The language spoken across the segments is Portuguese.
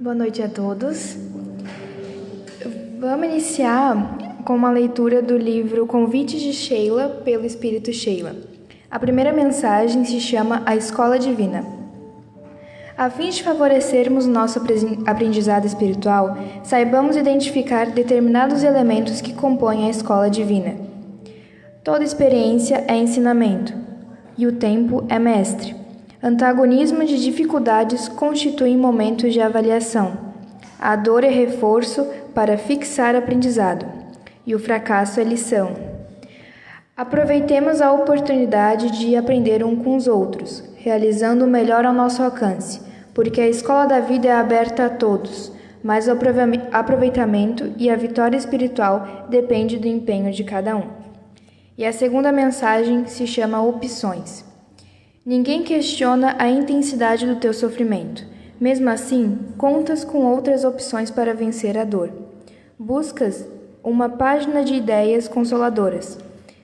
Boa noite a todos. Vamos iniciar com uma leitura do livro Convite de Sheila, pelo Espírito Sheila. A primeira mensagem se chama A Escola Divina. A fim de favorecermos nosso aprendizado espiritual, saibamos identificar determinados elementos que compõem a escola divina. Toda experiência é ensinamento, e o tempo é mestre. Antagonismo de dificuldades constituem momentos de avaliação. A dor é reforço para fixar aprendizado, e o fracasso é lição. Aproveitemos a oportunidade de aprender um com os outros, realizando o melhor ao nosso alcance, porque a escola da vida é aberta a todos, mas o aproveitamento e a vitória espiritual depende do empenho de cada um. E a segunda mensagem se chama Opções. Ninguém questiona a intensidade do teu sofrimento. Mesmo assim, contas com outras opções para vencer a dor. Buscas uma página de ideias consoladoras.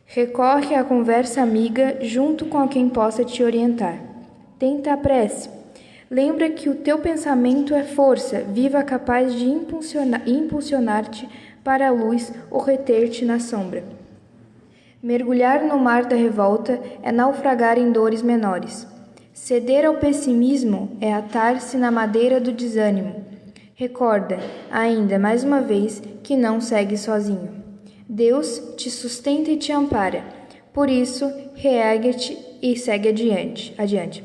Recorre à conversa amiga junto com quem possa te orientar. Tenta a prece. Lembra que o teu pensamento é força viva capaz de impulsionar-te para a luz ou reter-te na sombra. Mergulhar no mar da revolta é naufragar em dores menores. Ceder ao pessimismo é atar-se na madeira do desânimo. Recorda, ainda mais uma vez, que não segue sozinho. Deus te sustenta e te ampara. Por isso, reergue-te e segue adiante.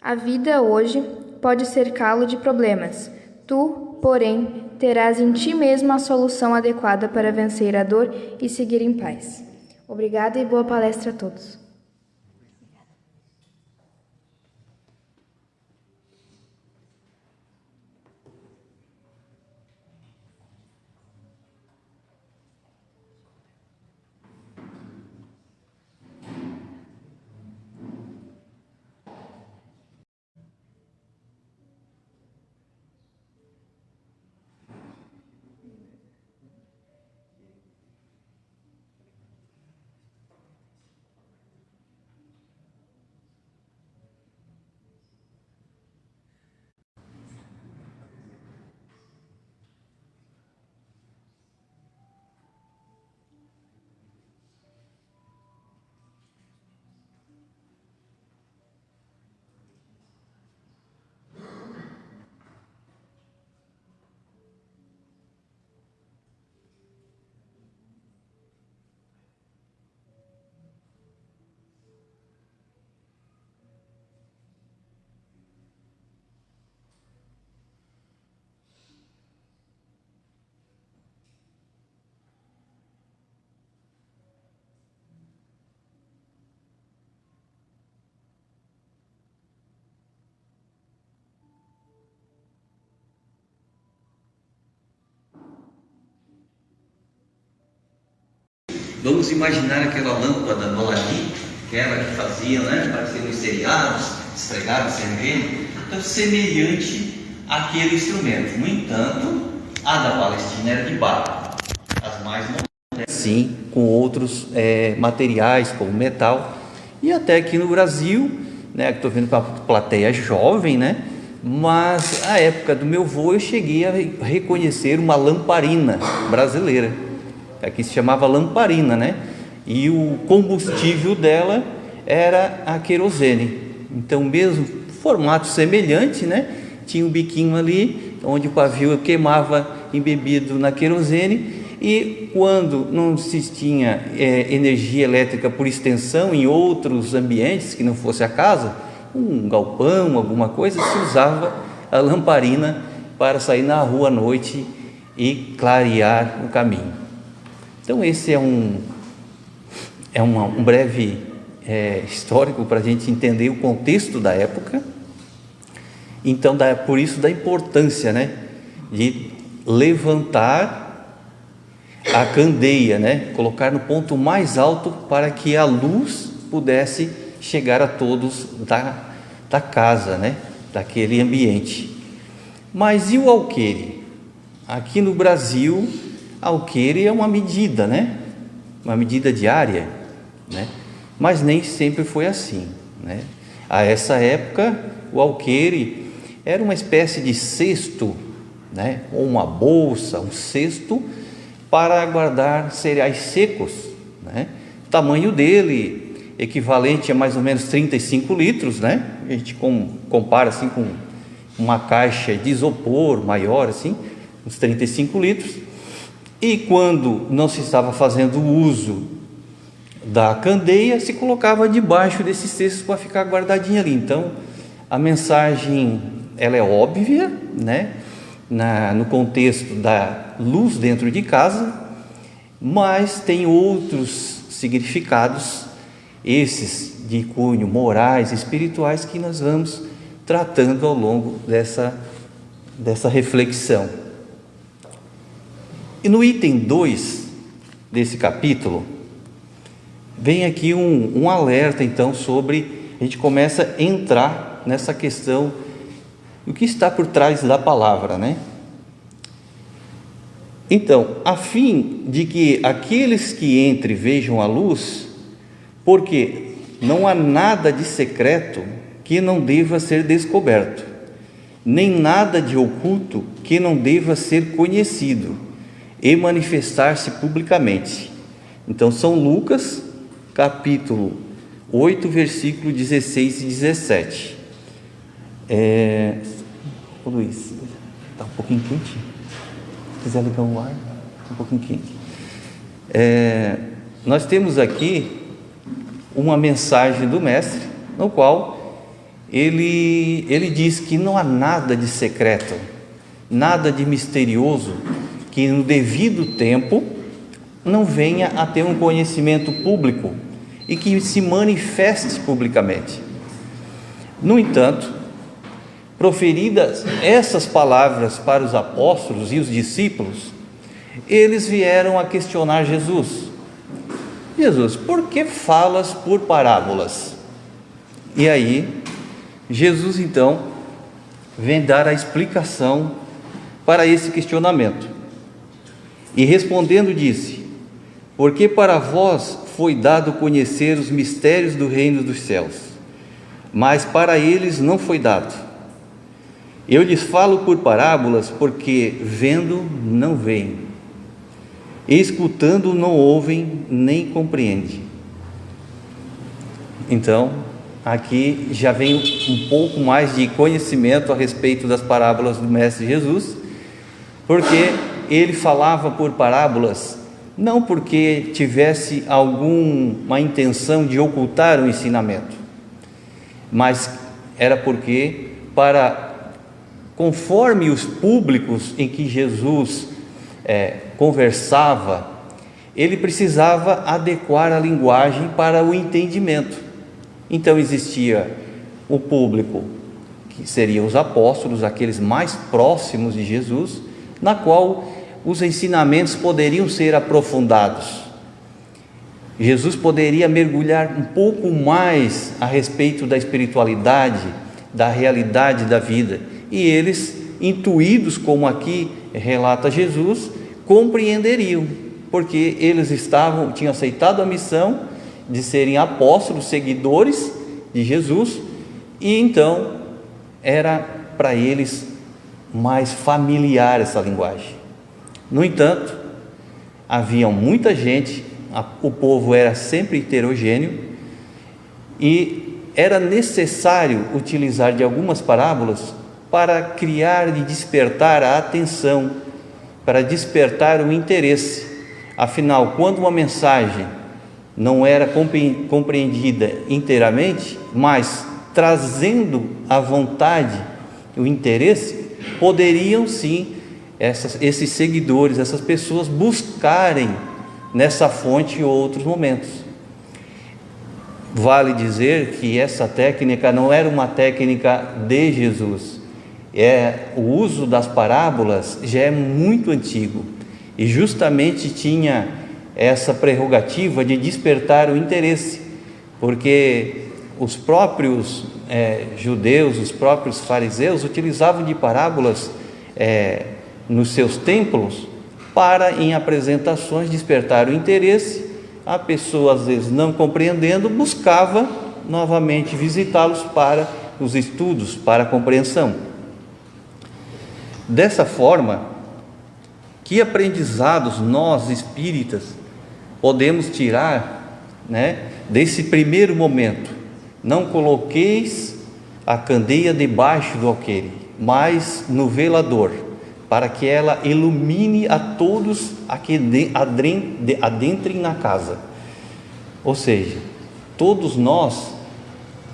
A vida hoje pode cercá-lo de problemas. Tu, porém, terás em ti mesmo a solução adequada para vencer a dor e seguir em paz. Obrigada e boa palestra a todos. Vamos imaginar aquela lâmpada do Aladim, aquela que fazia, parecia nos seriados, esfregava, servendo, então semelhante àquele instrumento. No entanto, a da Palestina era de barro, as mais modernas. Sim, com outros materiais, como metal, e até aqui no Brasil, que estou vendo com a plateia jovem, mas a época do meu avô eu cheguei a reconhecer uma lamparina brasileira. Aqui se chamava lamparina, e o combustível dela era a querosene. Então, mesmo formato semelhante, tinha um biquinho ali, onde o pavio queimava embebido na querosene, e quando não se tinha energia elétrica por extensão em outros ambientes, que não fosse a casa, um galpão, alguma coisa, se usava a lamparina para sair na rua à noite e clarear o caminho. Então esse é um breve histórico para a gente entender o contexto da época. Então por isso da importância de levantar a candeia, colocar no ponto mais alto para que a luz pudesse chegar a todos da casa, daquele ambiente. Mas e o alqueire? Aqui no Brasil, alqueire é uma medida, uma medida diária, mas nem sempre foi assim, A essa época, o alqueire era uma espécie de cesto né? Ou uma bolsa, um cesto para guardar cereais secos, né? O tamanho dele equivalente a mais ou menos 35 litros, né? A gente compara assim com uma caixa de isopor maior, assim, uns 35 litros. E quando não se estava fazendo uso da candeia, se colocava debaixo desses cestos para ficar guardadinho ali. Então, a mensagem, ela é óbvia, né? No contexto da luz dentro de casa, mas tem outros significados, esses de cunho morais, espirituais, que nós vamos tratando ao longo dessa reflexão. E no item 2 desse capítulo, vem aqui um alerta, então, sobre, a gente começa a entrar nessa questão do que está por trás da palavra, né? Então, a fim de que aqueles que entrem vejam a luz, porque não há nada de secreto que não deva ser descoberto, nem nada de oculto que não deva ser conhecido e manifestar-se publicamente. Então, São Lucas, capítulo 8, versículo 16 e 17. Ô Luiz, está um pouquinho quente? Se quiser ligar o ar, um pouquinho quente. Nós temos aqui uma mensagem do Mestre, no qual ele diz que não há nada de secreto, nada de misterioso, que no devido tempo não venha a ter um conhecimento público e que se manifeste publicamente. No entanto, proferidas essas palavras para os apóstolos e os discípulos, eles vieram a questionar Jesus: por que falas por parábolas? E aí, Jesus então vem dar a explicação para esse questionamento. E respondendo disse: porque para vós foi dado conhecer os mistérios do reino dos céus, mas para eles não foi dado. Eu lhes falo por parábolas, porque vendo não veem, e escutando não ouvem nem compreendem. Então, aqui já vem um pouco mais de conhecimento a respeito das parábolas do Mestre Jesus, porque ele falava por parábolas não porque tivesse alguma intenção de ocultar o ensinamento, mas era porque, conforme os públicos em que Jesus conversava, ele precisava adequar a linguagem para o entendimento. Então existia o público, que seriam os apóstolos, aqueles mais próximos de Jesus, na qual os ensinamentos poderiam ser aprofundados. Jesus poderia mergulhar um pouco mais a respeito da espiritualidade, da realidade da vida, e eles, intuídos como aqui relata Jesus, compreenderiam, porque eles tinham aceitado a missão de serem apóstolos, seguidores de Jesus, e então era para eles mais familiar essa linguagem. No entanto, havia muita gente, o povo era sempre heterogêneo, e era necessário utilizar de algumas parábolas para criar e despertar a atenção, para despertar o interesse. Afinal, quando uma mensagem não era compreendida inteiramente, mas trazendo a vontade, o interesse, poderiam sim esses seguidores, essas pessoas buscarem nessa fonte em outros momentos. Vale dizer que essa técnica não era uma técnica de Jesus. O uso das parábolas já é muito antigo e justamente tinha essa prerrogativa de despertar o interesse, porque os próprios judeus, os próprios fariseus utilizavam de parábolas nos seus templos para, em apresentações, despertar o interesse. A pessoa, às vezes não compreendendo, buscava novamente visitá-los para os estudos, para a compreensão. Dessa forma, que aprendizados nós espíritas podemos tirar, desse primeiro momento? Não coloqueis a candeia debaixo do alqueire, mas no velador, para que ela ilumine a todos a que adentrem na casa. Ou seja, todos nós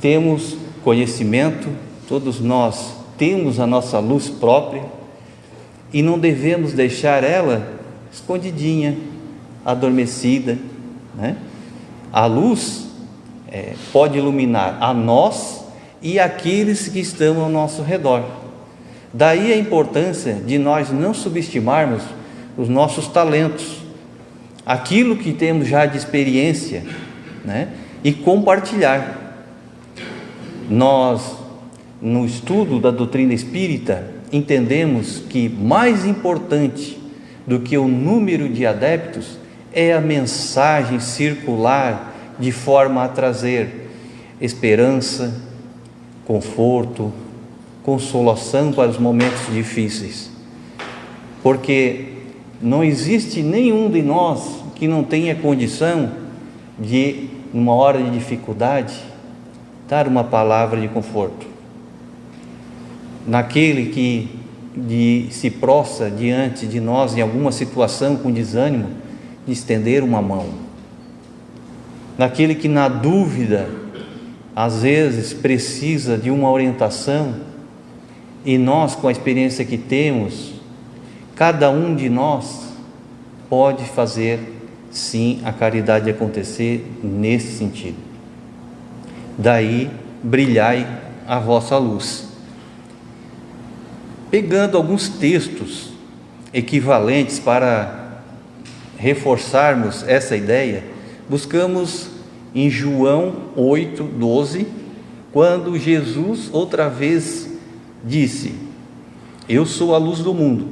temos conhecimento, todos nós temos a nossa luz própria, e não devemos deixar ela escondidinha, adormecida, A luz pode iluminar a nós e aqueles que estão ao nosso redor. Daí a importância de nós não subestimarmos os nossos talentos, aquilo que temos já de experiência, e compartilhar. Nós, no estudo da doutrina espírita, entendemos que mais importante do que o número de adeptos é a mensagem circular de forma a trazer esperança, conforto, consolação para os momentos difíceis, porque não existe nenhum de nós que não tenha condição de, numa hora de dificuldade, dar uma palavra de conforto. Naquele que se prostra diante de nós em alguma situação com desânimo, de estender uma mão. Naquele que na dúvida, às vezes precisa de uma orientação, e nós, com a experiência que temos, cada um de nós pode fazer sim a caridade acontecer nesse sentido. Daí brilhai a vossa luz. Pegando alguns textos equivalentes para reforçarmos essa ideia, buscamos em João 8:12, quando Jesus outra vez disse: eu sou a luz do mundo,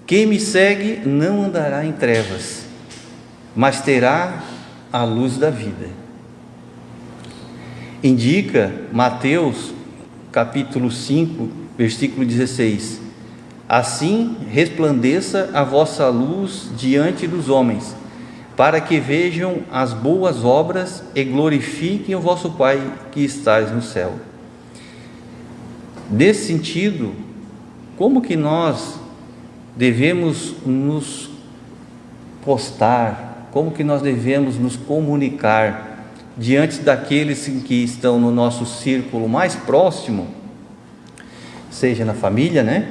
quem me segue não andará em trevas, mas terá a luz da vida. Indica Mateus capítulo 5, versículo 16: assim resplandeça a vossa luz diante dos homens, para que vejam as boas obras e glorifiquem o vosso Pai que estais no céu. Nesse sentido, como que nós devemos nos postar, como que nós devemos nos comunicar diante daqueles que estão no nosso círculo mais próximo, seja na família,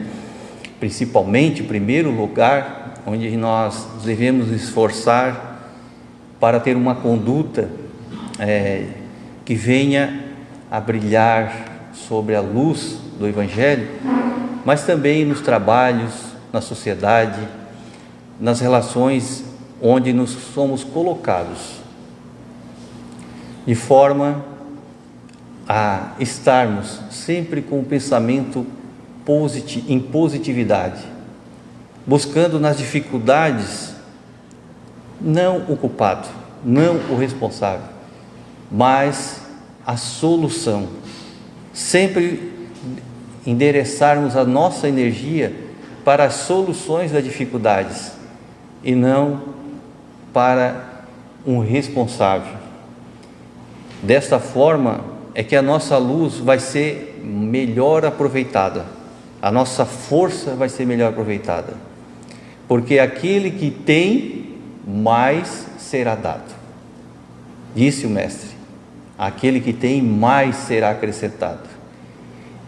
principalmente, em primeiro lugar, onde nós devemos esforçar para ter uma conduta que venha a brilhar sobre a luz do Evangelho, mas também nos trabalhos, na sociedade, nas relações onde nos somos colocados, de forma a estarmos sempre com o pensamento em positividade, buscando nas dificuldades não o culpado, não o responsável, mas a solução. Sempre endereçarmos a nossa energia para as soluções das dificuldades e não para um responsável. Desta forma é que a nossa luz vai ser melhor aproveitada, a nossa força vai ser melhor aproveitada, porque aquele que tem, mais será dado. Disse o Mestre: aquele que tem, mais será acrescentado.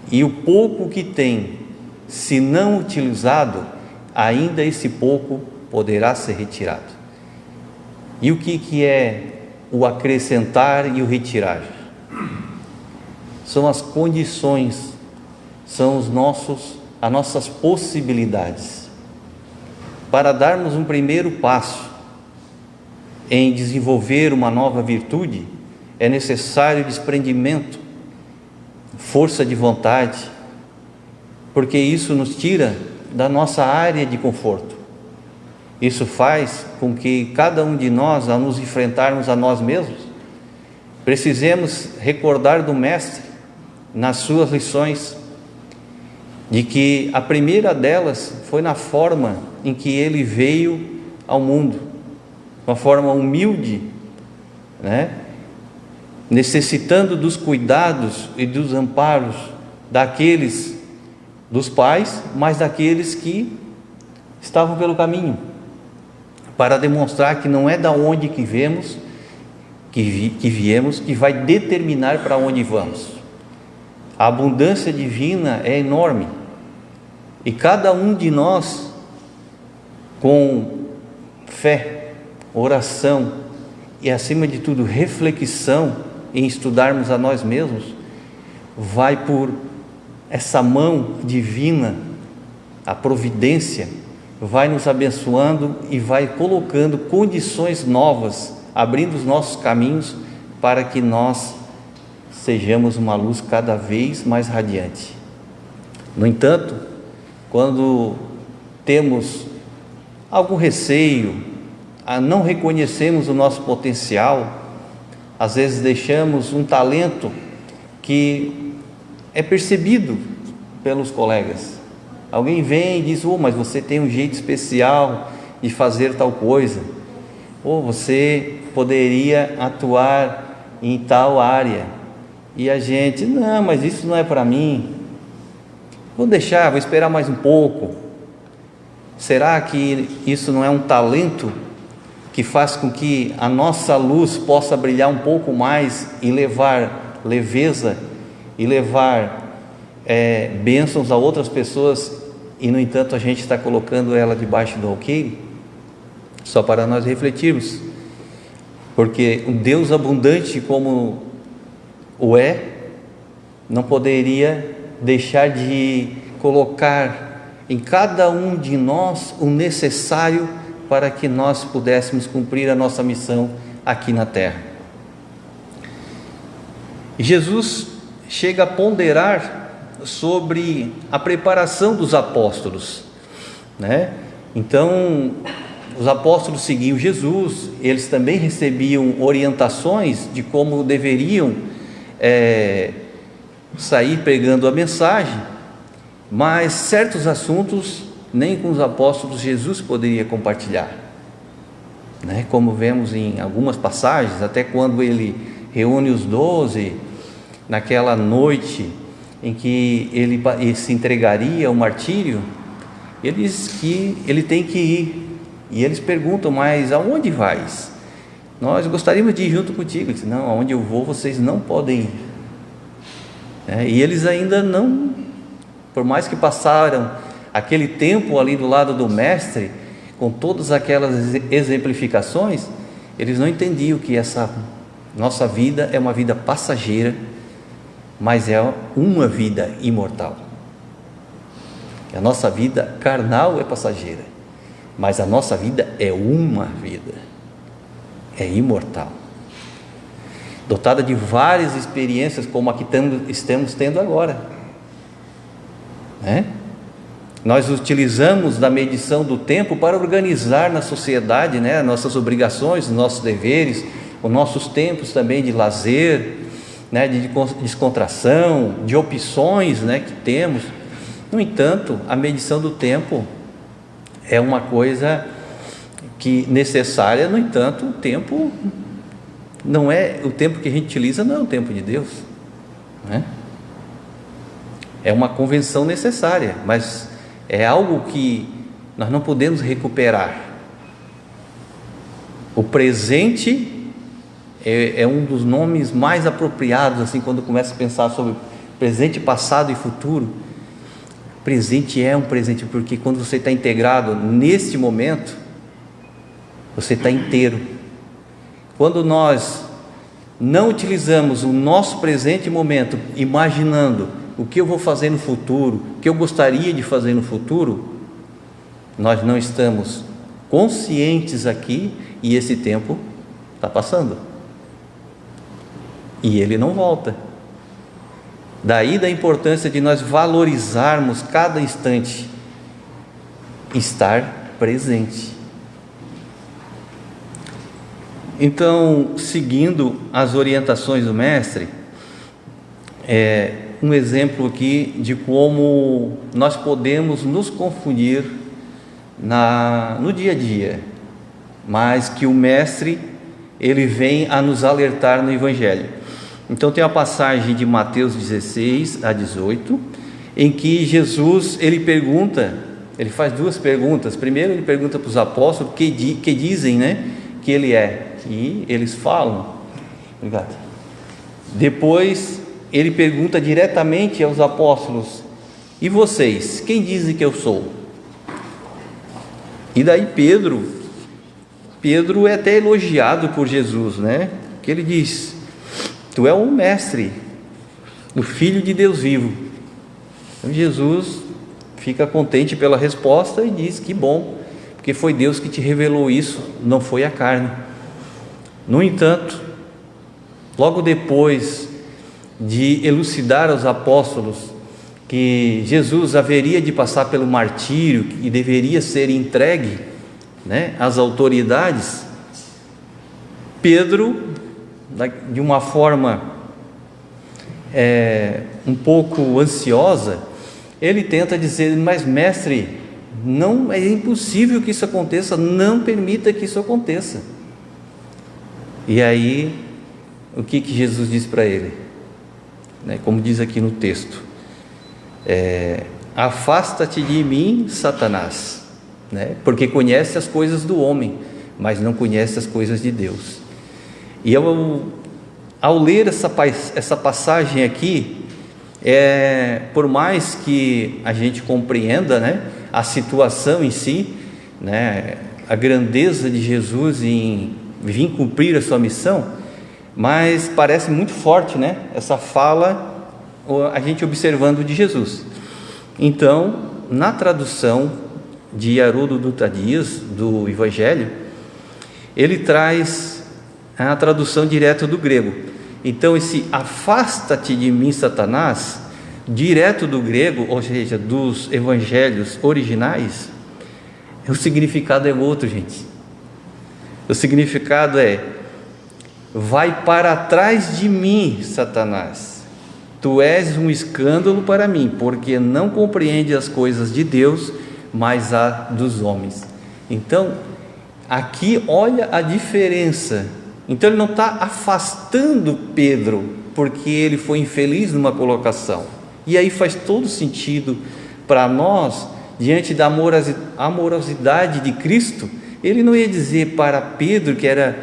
E o pouco que tem, se não utilizado, ainda esse pouco poderá ser retirado. E o que é o acrescentar e o retirar? São as condições, são as nossas possibilidades. Para darmos um primeiro passo em desenvolver uma nova virtude, é necessário desprendimento, força de vontade, porque isso nos tira da nossa área de conforto. Isso faz com que cada um de nós, ao nos enfrentarmos a nós mesmos, precisemos recordar do Mestre nas suas lições de que a primeira delas foi na forma em que ele veio ao mundo, uma forma humilde, né? Necessitando dos cuidados e dos amparos daqueles, dos pais, mas daqueles que estavam pelo caminho, para demonstrar que não é da onde que viemos, que viemos, que vai determinar para onde vamos. A abundância divina é enorme, e cada um de nós, com fé, oração e, acima de tudo, reflexão em estudarmos a nós mesmos, vai por essa mão divina, a providência, vai nos abençoando e vai colocando condições novas, abrindo os nossos caminhos para que nós sejamos uma luz cada vez mais radiante. No entanto, quando temos algum receio, não reconhecemos o nosso potencial, às vezes deixamos um talento que é percebido pelos colegas. Alguém vem e diz: mas você tem um jeito especial de fazer tal coisa, ou você poderia atuar em tal área, e a gente: não, mas isso não é para mim, vou deixar, vou esperar mais um pouco. Será que isso não é um talento que faz com que a nossa luz possa brilhar um pouco mais e levar leveza e levar bênçãos a outras pessoas, e no entanto a gente está colocando ela debaixo do alqueire? Só para nós refletirmos, porque um Deus abundante como o não poderia deixar de colocar em cada um de nós o necessário para que nós pudéssemos cumprir a nossa missão aqui na terra. Jesus chega a ponderar sobre a preparação dos apóstolos, né? Então, os apóstolos seguiam Jesus, eles também recebiam orientações de como deveriam sair pregando a mensagem, mas certos assuntos nem com os apóstolos Jesus poderia compartilhar, né? Como vemos em algumas passagens, até quando ele reúne os 12, naquela noite em que ele se entregaria ao martírio, ele diz que ele tem que ir, e eles perguntam: mas aonde vais? Nós gostaríamos de ir junto contigo. Ele diz: não, aonde eu vou vocês não podem ir. E eles ainda não, por mais que passaram aquele tempo ali do lado do mestre, com todas aquelas exemplificações, eles não entendiam que essa nossa vida é uma vida passageira, mas é uma vida imortal. A nossa vida carnal é passageira, mas a nossa vida é uma vida, é imortal, dotada de várias experiências como a que estamos tendo agora, né? Nós utilizamos da medição do tempo para organizar na sociedade, né, nossas obrigações, nossos deveres, os nossos tempos também de lazer, né, de descontração, de opções, né, que temos. No entanto, a medição do tempo é uma coisa que necessária. No entanto, o tempo não é o tempo que a gente utiliza, não é o tempo de Deus, né? É uma convenção necessária, mas é algo que nós não podemos recuperar. O presente é um dos nomes mais apropriados, assim, quando começa a pensar sobre presente, passado e futuro. Presente é um presente, porque quando você está integrado neste momento, você está inteiro. Quando nós não utilizamos o nosso presente momento, imaginando o que eu vou fazer no futuro, o que eu gostaria de fazer no futuro, nós não estamos conscientes aqui, e esse tempo está passando, e ele não volta. Daí da importância de nós valorizarmos cada instante, estar presente. Então, seguindo as orientações do mestre, um exemplo aqui de como nós podemos nos confundir no dia a dia, mas que o Mestre, ele vem a nos alertar no Evangelho. Então tem a passagem de Mateus 16 a 18, em que Jesus, ele faz duas perguntas. Primeiro ele pergunta para os apóstolos que dizem, né, que ele é, e eles falam. Obrigado. Depois ele pergunta diretamente aos apóstolos: e vocês, quem dizem que eu sou? E daí Pedro é até elogiado por Jesus, né? Que ele diz: tu é o Mestre, o Filho de Deus vivo. Então Jesus fica contente pela resposta e diz: que bom, porque foi Deus que te revelou isso, não foi a carne. No entanto, logo depois de elucidar aos apóstolos que Jesus haveria de passar pelo martírio e deveria ser entregue, né, às autoridades, Pedro, de uma forma um pouco ansiosa, ele tenta dizer: mas mestre, não, é impossível que isso aconteça, não permita que isso aconteça. E aí, o que Jesus diz para ele? Como diz aqui no texto: afasta-te de mim, Satanás, porque conhece as coisas do homem, mas não conhece as coisas de Deus. E ao ler essa passagem aqui, por mais que a gente compreenda, a situação em si, a grandeza de Jesus em vir cumprir a sua missão, mas parece muito forte, essa fala, a gente observando de Jesus. Então, na tradução de Haroldo Dutra Dias, do Evangelho, ele traz a tradução direta do grego. Então, esse afasta-te de mim, Satanás, direto do grego, ou seja, dos evangelhos originais, o significado é outro, gente. O significado é: vai para trás de mim, Satanás, tu és um escândalo para mim, porque não compreende as coisas de Deus, mas a dos homens. Então, aqui olha a diferença. Então ele não está afastando Pedro porque ele foi infeliz numa colocação, e aí faz todo sentido para nós, diante da amorosidade de Cristo. Ele não ia dizer para Pedro, que era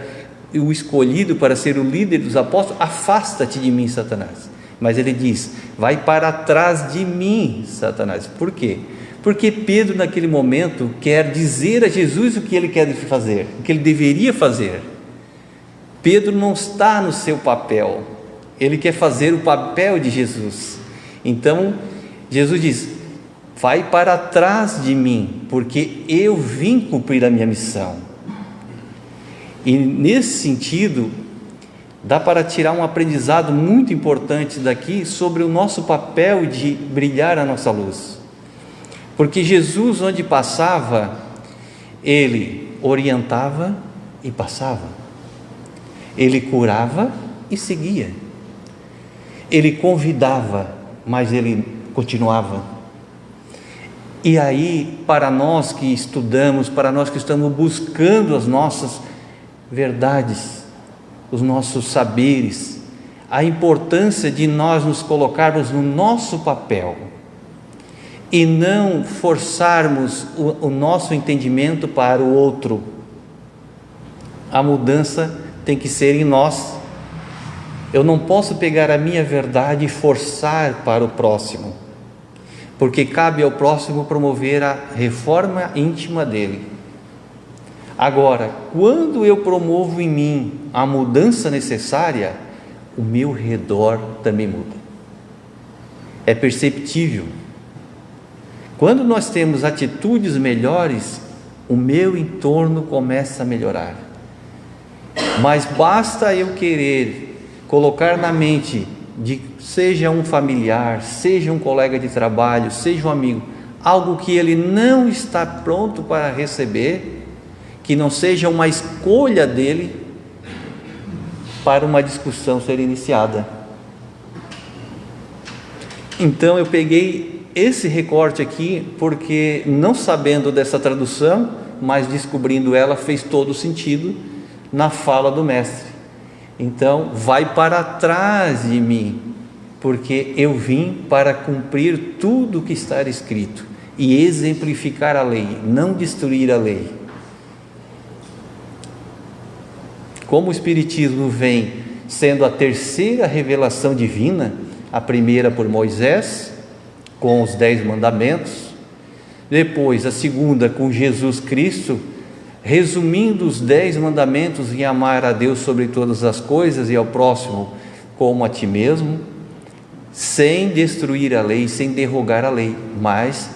o escolhido para ser o líder dos apóstolos: afasta-te de mim, Satanás. Mas ele diz: vai para trás de mim, Satanás. Por quê? Porque Pedro naquele momento quer dizer a Jesus o que ele quer fazer, o que ele deveria fazer. Pedro não está no seu papel, ele quer fazer o papel de Jesus. Então Jesus diz: vai para trás de mim, porque eu vim cumprir a minha missão. E nesse sentido, dá para tirar um aprendizado muito importante daqui sobre o nosso papel de brilhar a nossa luz. Porque Jesus, onde passava, ele orientava e passava. Ele curava e seguia. Ele convidava, mas ele continuava. E aí, para nós que estudamos, para nós que estamos buscando as nossas verdades, os nossos saberes, a importância de nós nos colocarmos no nosso papel e não forçarmos o nosso entendimento para o outro. A mudança tem que ser em nós. Eu não posso pegar a minha verdade e forçar para o próximo, porque cabe ao próximo promover a reforma íntima dele. Agora, quando eu promovo em mim a mudança necessária, o meu redor também muda. É perceptível. Quando nós temos atitudes melhores, o meu entorno começa a melhorar. Mas basta eu querer colocar na mente de seja um familiar, seja um colega de trabalho, seja um amigo, algo que ele não está pronto para receber, que não seja uma escolha dele, para uma discussão ser iniciada. Então eu peguei esse recorte aqui, porque não sabendo dessa tradução, mas descobrindo ela, fez todo sentido na fala do mestre. Então, vai para trás de mim, porque eu vim para cumprir tudo o que está escrito e exemplificar a lei, não destruir a lei. Como o Espiritismo vem sendo a terceira revelação divina, a primeira por Moisés, com os 10 mandamentos, depois a segunda com Jesus Cristo, resumindo os 10 mandamentos em amar a Deus sobre todas as coisas e ao próximo como a ti mesmo, sem destruir a lei, sem derrogar a lei, mas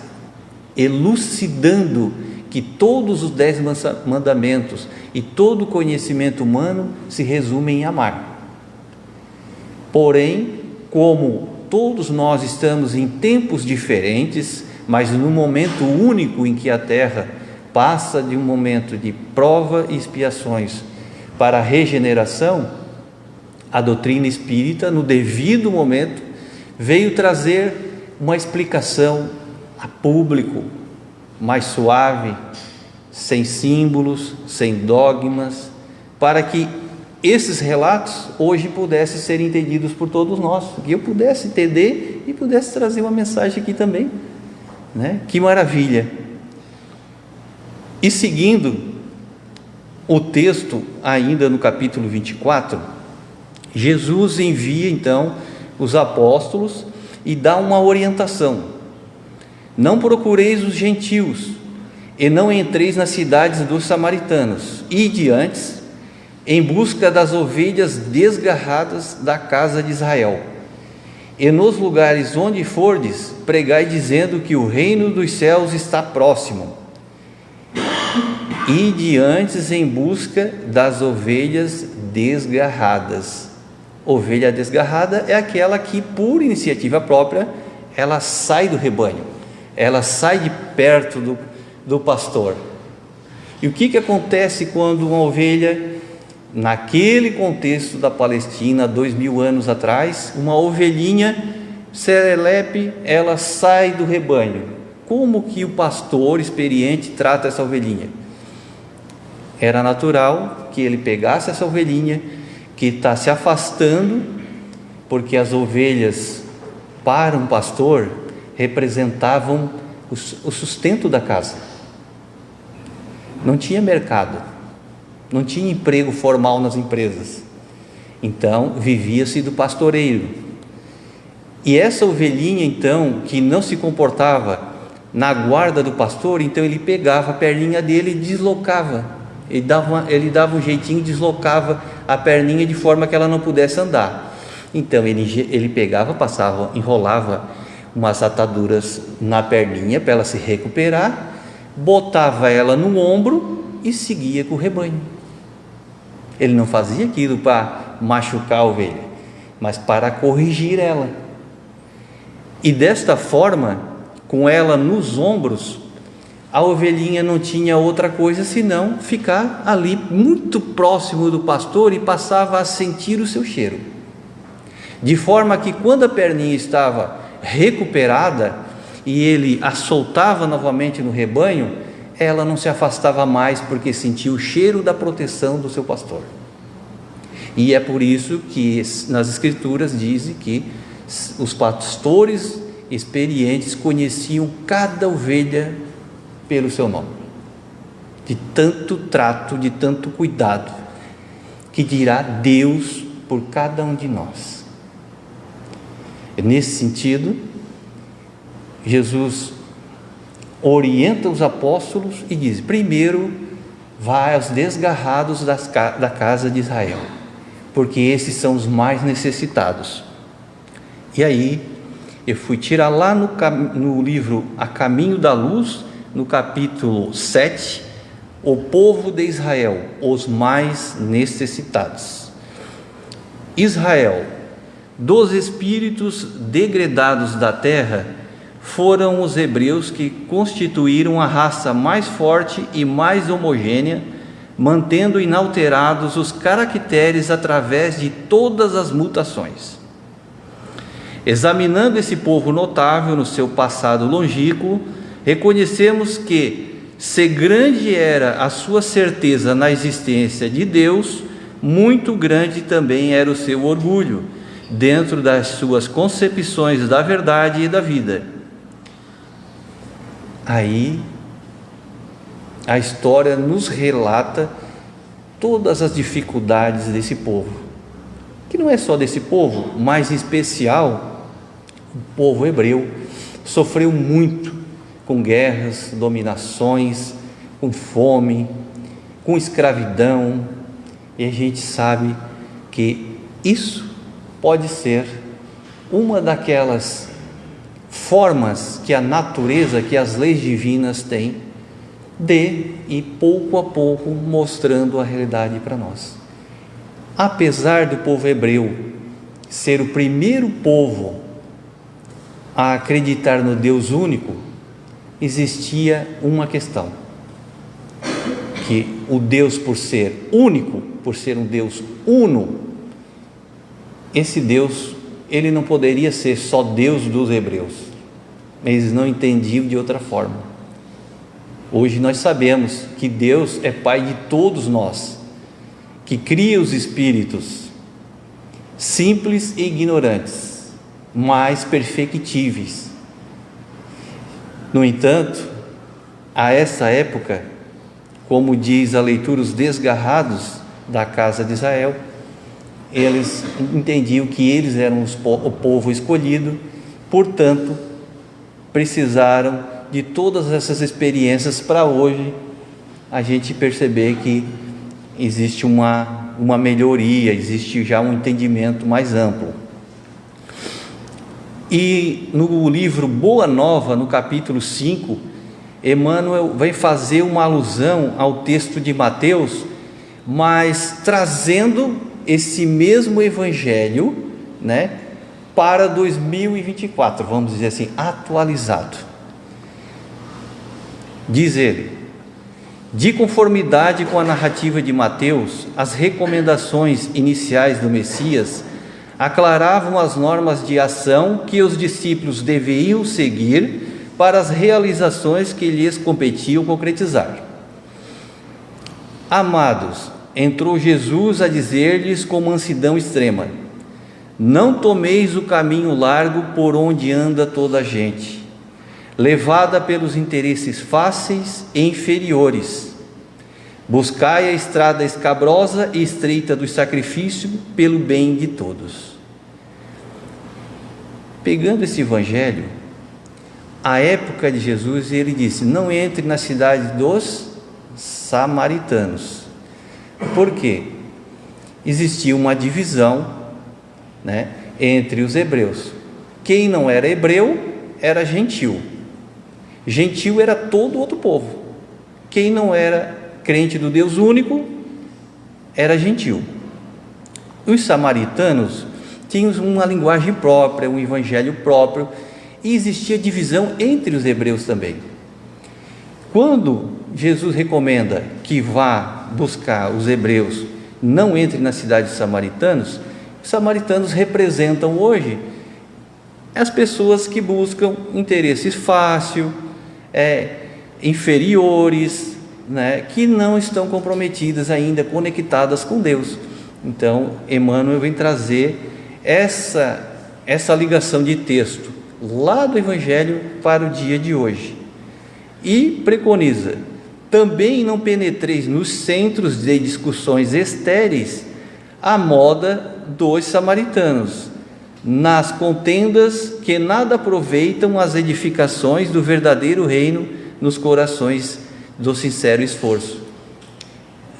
elucidando que todos os 10 mandamentos e todo o conhecimento humano se resumem em amar. Porém, como todos nós estamos em tempos diferentes, mas num momento único em que a Terra passa de um momento de prova e expiações para a regeneração, a doutrina espírita, no devido momento, veio trazer uma explicação a público, mais suave, sem símbolos, sem dogmas, para que esses relatos hoje pudessem ser entendidos por todos nós, que eu pudesse entender e pudesse trazer uma mensagem aqui também, né? Que maravilha! E seguindo o texto, ainda no capítulo 24, Jesus envia então os apóstolos e dá uma orientação: não procureis os gentios e não entreis nas cidades dos samaritanos, ide antes em busca das ovelhas desgarradas da casa de Israel, e nos lugares onde fordes, pregai dizendo que o reino dos céus está próximo. Ide antes em busca das ovelhas desgarradas. Ovelha desgarrada é aquela que, por iniciativa própria, ela sai do rebanho, ela sai de perto do pastor. E o que acontece quando uma ovelha, naquele contexto da Palestina, 2000 anos atrás, uma ovelhinha serelepe, ela sai do rebanho? Como que o pastor experiente trata essa ovelhinha? Era natural que ele pegasse essa ovelhinha que está se afastando, porque as ovelhas, para um pastor, representavam o sustento da casa. Não tinha mercado, não tinha emprego formal nas empresas, então vivia-se do pastoreio. E essa ovelhinha então, que não se comportava na guarda do pastor, então ele pegava a perninha dele e deslocava, ele dava um jeitinho, deslocava a perninha de forma que ela não pudesse andar. Então ele pegava, passava, enrolava umas ataduras na perninha para ela se recuperar, botava ela no ombro e seguia com o rebanho. Ele não fazia aquilo para machucar a ovelha, mas para corrigir ela. E desta forma, com ela nos ombros, a ovelhinha não tinha outra coisa senão ficar ali muito próximo do pastor e passava a sentir o seu cheiro. De forma que quando a perninha estava recuperada e ele a soltava novamente no rebanho, ela não se afastava mais, porque sentia o cheiro da proteção do seu pastor. E é por isso que nas Escrituras dizem que os pastores experientes conheciam cada ovelha pelo seu nome, de tanto trato, de tanto cuidado, que dirá Deus por cada um de nós. Nesse sentido, Jesus orienta os apóstolos e diz: primeiro, vai aos desgarrados da casa de Israel, porque esses são os mais necessitados. E aí, eu fui tirar lá no livro A Caminho da Luz, no capítulo 7, o povo de Israel, os mais necessitados. Israel, dos espíritos degredados da terra, foram os hebreus que constituíram a raça mais forte e mais homogênea, mantendo inalterados os caracteres através de todas as mutações. Examinando esse povo notável no seu passado longínquo, reconhecemos que, se grande era a sua certeza na existência de Deus, muito grande também era o seu orgulho, dentro das suas concepções da verdade e da vida. Aí, a história nos relata todas as dificuldades desse povo, que não é só desse povo, mas em especial o povo hebreu sofreu muito com guerras, dominações, com fome, com escravidão, e a gente sabe que isso pode ser uma daquelas formas que a natureza, que as leis divinas têm de ir pouco a pouco mostrando a realidade para nós. Apesar do povo hebreu ser o primeiro povo a acreditar no Deus único, existia uma questão, que o Deus, por ser único, por ser um Deus uno, esse Deus, ele não poderia ser só Deus dos hebreus. Eles não entendiam de outra forma. Hoje nós sabemos que Deus é Pai de todos nós, que cria os espíritos simples e ignorantes, mas perfectíveis. No entanto, a essa época, como diz a leitura, os desgarrados da casa de Israel, eles entendiam que eles eram o povo escolhido, portanto, precisaram de todas essas experiências para hoje a gente perceber que existe uma melhoria, existe já um entendimento mais amplo. E no livro Boa Nova, no capítulo 5, Emmanuel vai fazer uma alusão ao texto de Mateus, mas trazendo esse mesmo evangelho, para 2024, vamos dizer assim, atualizado. Diz ele: de conformidade com a narrativa de Mateus, as recomendações iniciais do Messias aclaravam as normas de ação que os discípulos deveriam seguir para as realizações que lhes competiam concretizar. Amados, entrou Jesus a dizer-lhes com mansidão extrema: não tomeis o caminho largo por onde anda toda a gente, levada pelos interesses fáceis e inferiores. Buscai a estrada escabrosa e estreita do sacrifício pelo bem de todos. Pegando esse evangelho, a época de Jesus, ele disse: não entre na cidade dos samaritanos. Por quê? Existia uma divisão, entre os hebreus. Quem não era hebreu era gentil. Gentil era todo outro povo. Quem não era crente do Deus único era gentil. Os samaritanos tinham uma linguagem própria, um evangelho próprio, e existia divisão entre os hebreus também. Quando Jesus recomenda que vá buscar os hebreus, não entre na cidade dos samaritanos, os samaritanos representam hoje as pessoas que buscam interesses fáceis, inferiores, que não estão comprometidas ainda, conectadas com Deus. Então, Emmanuel vem trazer essa ligação de texto lá do Evangelho para o dia de hoje, e preconiza: também não penetreis nos centros de discussões estéreis à moda dos samaritanos, nas contendas que nada aproveitam as edificações do verdadeiro reino nos corações do sincero esforço.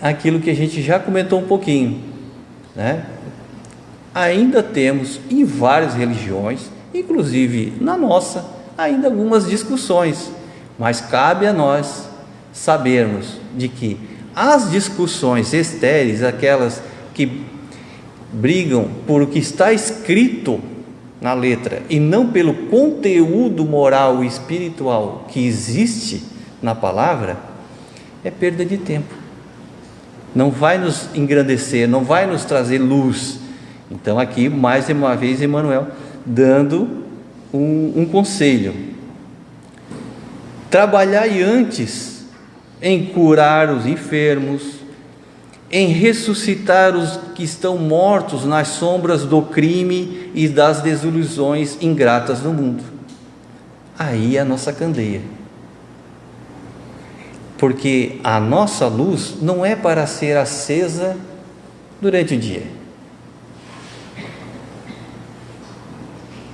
Aquilo que a gente já comentou um pouquinho, Ainda temos em várias religiões, inclusive na nossa, ainda algumas discussões, mas cabe a nós sabermos de que as discussões estéreis, aquelas que brigam por o que está escrito na letra e não pelo conteúdo moral e espiritual que existe na palavra, é perda de tempo, não vai nos engrandecer, não vai nos trazer luz. Então aqui mais uma vez Emmanuel dando um conselho: trabalhai antes em curar os enfermos, em ressuscitar os que estão mortos nas sombras do crime e das desilusões ingratas do mundo. Aí é a nossa candeia, porque a nossa luz não é para ser acesa durante o dia,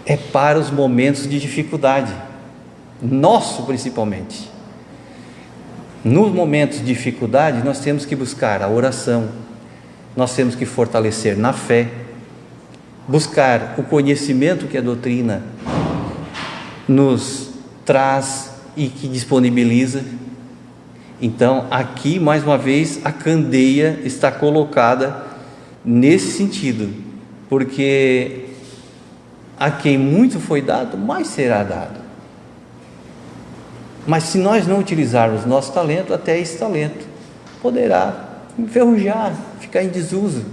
é para os momentos de dificuldade, nosso principalmente. Nos momentos de dificuldade, nós temos que buscar a oração, nós temos que fortalecer na fé, buscar o conhecimento que a doutrina nos traz e que disponibiliza. Então, aqui, mais uma vez, a candeia está colocada nesse sentido, porque a quem muito foi dado, mais será dado. Mas se nós não utilizarmos nosso talento, até esse talento poderá enferrujar, ficar em desuso.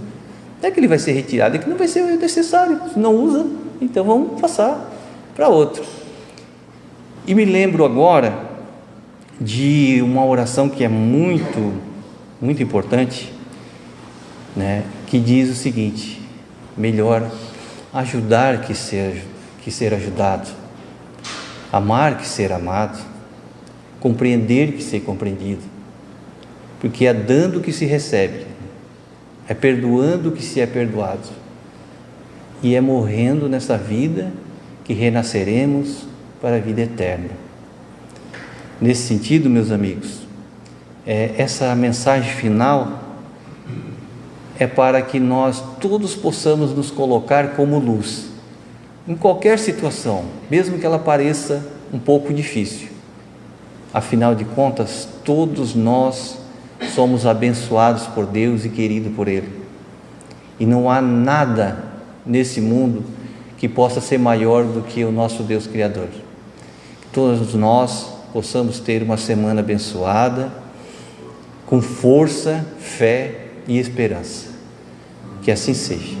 Não é que ele vai ser retirado, é que não vai ser necessário. Se não usa, então vamos passar para outro. E me lembro agora de uma oração que é muito, muito importante, né? Que diz o seguinte: melhor ajudar que ser ajudado, amar que ser amado, compreender que ser compreendido, porque é dando que se recebe, é perdoando que se é perdoado, e é morrendo nessa vida que renasceremos para a vida eterna. Nesse sentido, meus amigos, essa mensagem final é para que nós todos possamos nos colocar como luz, em qualquer situação, mesmo que ela pareça um pouco difícil. Afinal de contas, todos nós somos abençoados por Deus e queridos por Ele. E não há nada nesse mundo que possa ser maior do que o nosso Deus Criador. Todos nós possamos ter uma semana abençoada, com força, fé e esperança. Que assim seja.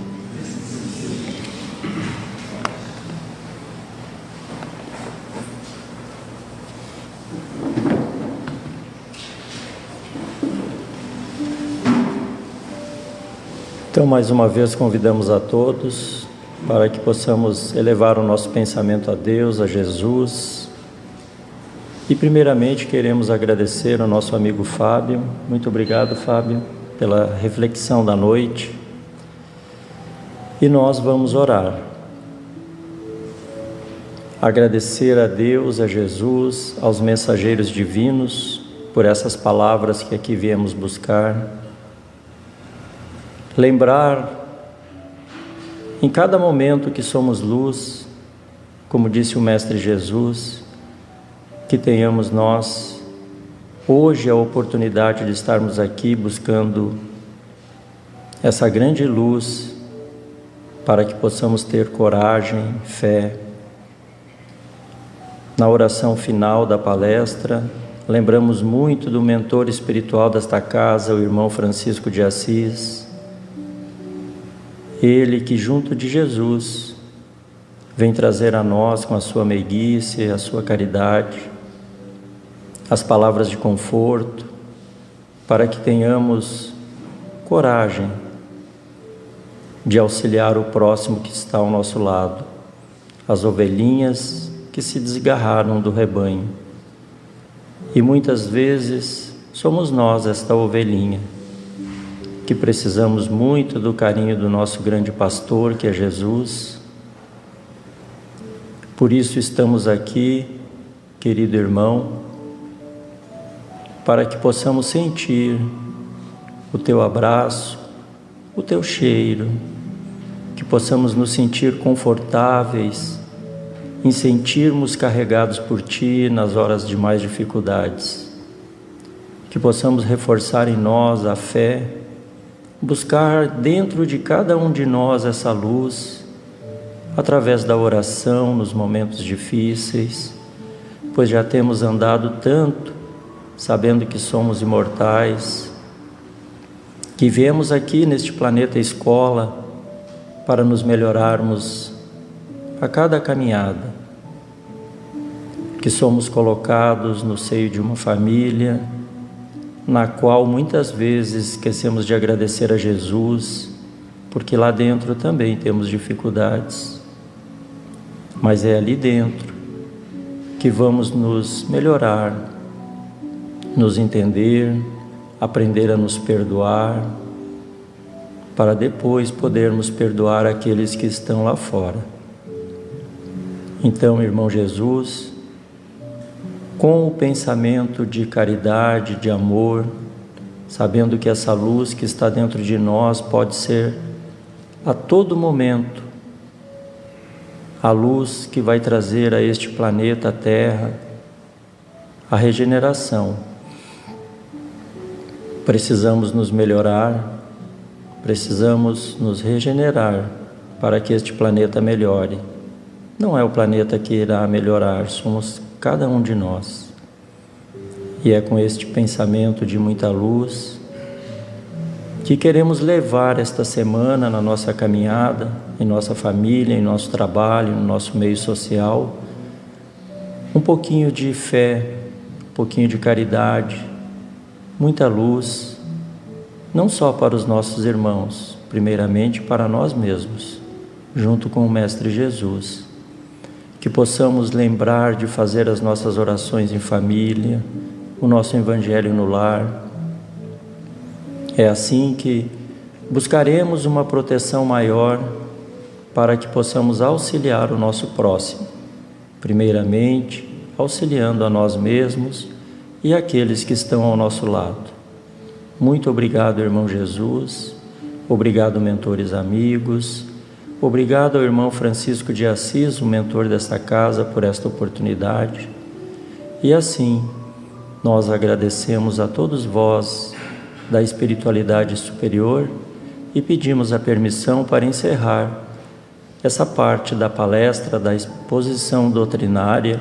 Então, mais uma vez, convidamos a todos para que possamos elevar o nosso pensamento a Deus, a Jesus. E, primeiramente, queremos agradecer ao nosso amigo Fábio. Muito obrigado, Fábio, pela reflexão da noite. E nós vamos orar. Agradecer a Deus, a Jesus, aos mensageiros divinos, por essas palavras que aqui viemos buscar. Lembrar em cada momento que somos luz, como disse o Mestre Jesus, que tenhamos nós hoje a oportunidade de estarmos aqui buscando essa grande luz para que possamos ter coragem, fé. Na oração final da palestra, lembramos muito do mentor espiritual desta casa, o irmão Francisco de Assis. Ele que junto de Jesus vem trazer a nós com a sua meiguice, a sua caridade, as palavras de conforto, para que tenhamos coragem de auxiliar o próximo que está ao nosso lado, as ovelhinhas que se desgarraram do rebanho. E muitas vezes somos nós esta ovelhinha, que precisamos muito do carinho do nosso grande pastor, que é Jesus. Por isso estamos aqui, querido irmão, para que possamos sentir o teu abraço, o teu cheiro, que possamos nos sentir confortáveis em sentirmos carregados por Ti nas horas de mais dificuldades, que possamos reforçar em nós a fé, buscar dentro de cada um de nós essa luz, através da oração nos momentos difíceis, pois já temos andado tanto, sabendo que somos imortais, que viemos aqui neste planeta escola para nos melhorarmos a cada caminhada, que somos colocados no seio de uma família, na qual muitas vezes esquecemos de agradecer a Jesus, porque lá dentro também temos dificuldades, mas é ali dentro que vamos nos melhorar, nos entender, aprender a nos perdoar, para depois podermos perdoar aqueles que estão lá fora. Então, irmão Jesus, com o pensamento de caridade, de amor, sabendo que essa luz que está dentro de nós pode ser a todo momento a luz que vai trazer a este planeta Terra a regeneração. Precisamos nos melhorar, precisamos nos regenerar para que este planeta melhore. Não é o planeta que irá melhorar, somos cada um de nós. E é com este pensamento de muita luz que queremos levar esta semana na nossa caminhada, em nossa família, em nosso trabalho, no nosso meio social, um pouquinho de fé, um pouquinho de caridade, muita luz, não só para os nossos irmãos, primeiramente para nós mesmos, junto com o Mestre Jesus. Que possamos lembrar de fazer as nossas orações em família, o nosso evangelho no lar. É assim que buscaremos uma proteção maior para que possamos auxiliar o nosso próximo, primeiramente auxiliando a nós mesmos e aqueles que estão ao nosso lado. Muito obrigado, irmão Jesus, obrigado, mentores amigos, obrigado ao irmão Francisco de Assis, o mentor desta casa, por esta oportunidade. E assim, nós agradecemos a todos vós da espiritualidade superior e pedimos a permissão para encerrar essa parte da palestra, da exposição doutrinária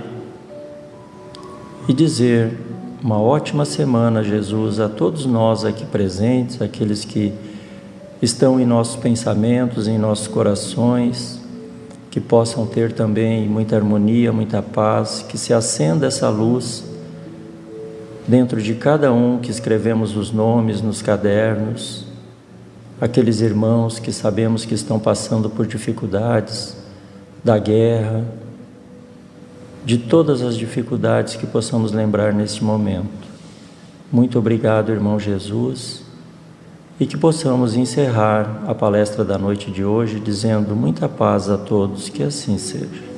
e dizer uma ótima semana, Jesus, a todos nós aqui presentes, aqueles que estão em nossos pensamentos, em nossos corações, que possam ter também muita harmonia, muita paz, que se acenda essa luz dentro de cada um que escrevemos os nomes nos cadernos, aqueles irmãos que sabemos que estão passando por dificuldades da guerra, de todas as dificuldades que possamos lembrar neste momento. Muito obrigado, irmão Jesus, e que possamos encerrar a palestra da noite de hoje dizendo muita paz a todos, que assim seja.